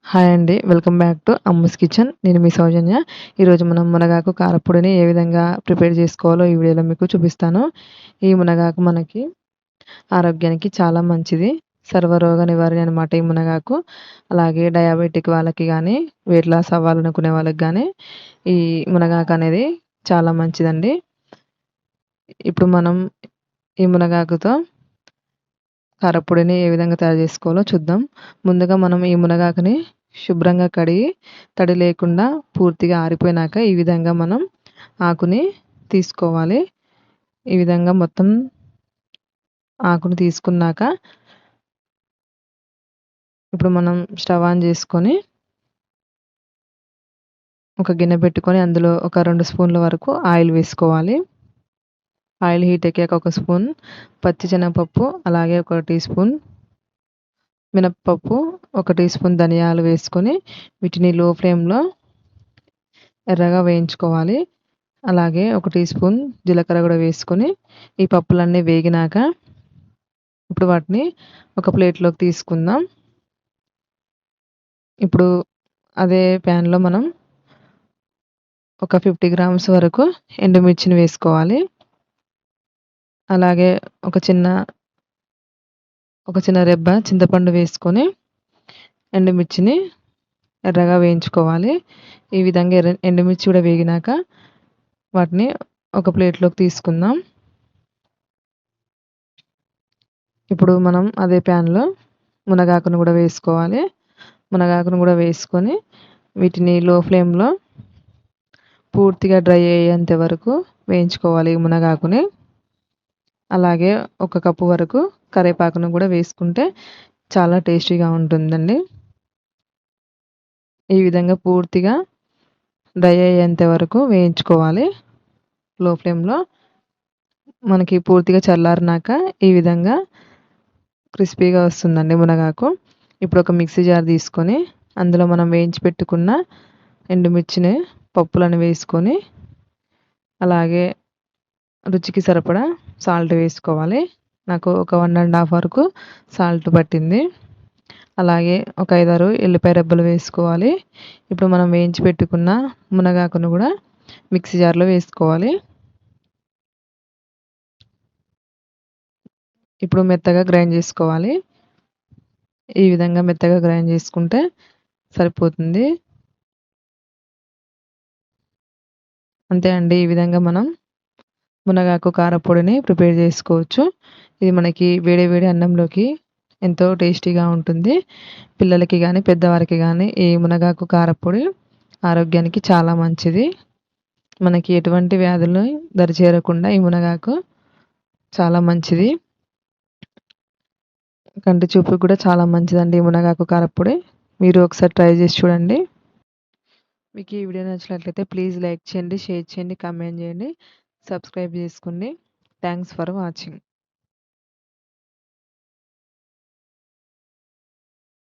Hi అండి. Welcome back to Ammu's kitchen. నేను మీ సౌజన్య. ఈరోజు మనం మునగాకు కారప్పొడిని ఏ విధంగా ప్రిపేర్ చేసుకోవాలో ఈ వీడియోలో మీకు చూపిస్తాను. ఈ మునగాకు మనకి ఆరోగ్యానికి చాలా మంచిది. సర్వరోగ నివారణ అనమాట ఈ మునగాకు. అలాగే డయాబెటిక్ వాళ్ళకి గానీ, వెయిట్ లాస్ అవ్వాలనుకునే వాళ్ళకి గానీ ఈ మునగాకు అనేది చాలా మంచిదండి. ఇప్పుడు మనం ఈ మునగాకుతో కారప్పొడిని ఏ విధంగా తయారు చేసుకోవాలో చూద్దాం. ముందుగా మనం ఈ మునగాకుని శుభ్రంగా కడిగి తడి లేకుండా పూర్తిగా ఆరిపోయినాక ఈ విధంగా మనం ఆకుని తీసుకోవాలి. ఈ విధంగా మొత్తం ఆకుని తీసుకున్నాక ఇప్పుడు మనం స్టవ్ ఆన్ చేసుకొని ఒక గిన్నె పెట్టుకొని అందులో ఒక 2 స్పూన్ల వరకు ఆయిల్ వేసుకోవాలి. ఆయిల్ హీట్ ఎక్కాక ఒక స్పూన్ పచ్చిశనగపప్పు, అలాగే ఒక టీ స్పూన్ మినప్పప్పు, ఒక టీ స్పూన్ ధనియాలు వేసుకొని వీటిని లో ఫ్లేమ్‌లో ఎర్రగా వేయించుకోవాలి. అలాగే ఒక టీ స్పూన్ జీలకర్ర కూడా వేసుకొని ఈ పప్పులన్నీ వేగినాక ఇప్పుడు వాటిని ఒక ప్లేట్‌లోకి తీసుకుందాం. ఇప్పుడు అదే ప్యాన్‌లో మనం ఒక 50 గ్రామ్స్ వరకు ఎండుమిర్చిని వేసుకోవాలి. అలాగే ఒక చిన్న రెబ్బ చింతపండు వేసుకొని ఎండుమిర్చిని ఎర్రగా వేయించుకోవాలి. ఈ విధంగా ఎండుమిర్చి కూడా వేగినాక వాటిని ఒక ప్లేట్‌లోకి తీసుకుందాం. ఇప్పుడు మనం అదే ప్యాన్‌లో మునగాకును కూడా వేసుకోవాలి. మునగాకును కూడా వేసుకొని వీటిని లో ఫ్లేమ్‌లో పూర్తిగా డ్రై అయ్యేంత వరకు వేయించుకోవాలి ఈ మునగాకుని. అలాగే ఒక కప్పు వరకు కరివేపాకును కూడా వేసుకుంటే చాలా టేస్టీగా ఉంటుందండి. ఈ విధంగా పూర్తిగా డ్రై అయ్యేంత వరకు వేయించుకోవాలి లో ఫ్లేమ్‌లో. మనకి పూర్తిగా చల్లారినాక ఈ విధంగా క్రిస్పీగా వస్తుందండి మునగాకు. ఇప్పుడు ఒక మిక్సీ జార్ తీసుకొని అందులో మనం వేయించి పెట్టుకున్న ఎండుమిర్చిని, పప్పులను వేసుకొని అలాగే రుచికి సరిపడా సాల్ట్ వేసుకోవాలి. నాకు ఒక 1 ½ వరకు సాల్ట్ పట్టింది. అలాగే ఒక 5, 6 ఎల్లిపాయ రెబ్బలు వేసుకోవాలి. ఇప్పుడు మనం వేయించి పెట్టుకున్న మునగాకును కూడా మిక్సీ జార్‌లో వేసుకోవాలి. ఇప్పుడు మెత్తగా గ్రైండ్ చేసుకోవాలి. ఈ విధంగా మెత్తగా గ్రైండ్ చేసుకుంటే సరిపోతుంది. అంతే అండి. ఈ విధంగా మనం మునగాకు కారప్పొడిని ప్రిపేర్ చేసుకోవచ్చు. ఇది మనకి వేడి వేడి అన్నంలోకి ఎంతో టేస్టీగా ఉంటుంది. పిల్లలకి గానీ, పెద్దవారికి గానీ ఈ మునగాకు కారప్పొడి ఆరోగ్యానికి చాలా మంచిది. మనకి ఎటువంటి వ్యాధులు దరిచేరకుండా ఈ మునగాకు చాలా మంచిది. కంటి చూపుకి కూడా చాలా మంచిదండి ఈ మునగాకు కారప్పొడి. మీరు ఒకసారి ట్రై చేసి చూడండి. మీకు ఈ వీడియో నచ్చినట్లయితే ప్లీజ్ లైక్ చేయండి, షేర్ చేయండి, కామెంట్ చేయండి, సబ్స్క్రైబ్ చేసుకోండి. Thanks for watching.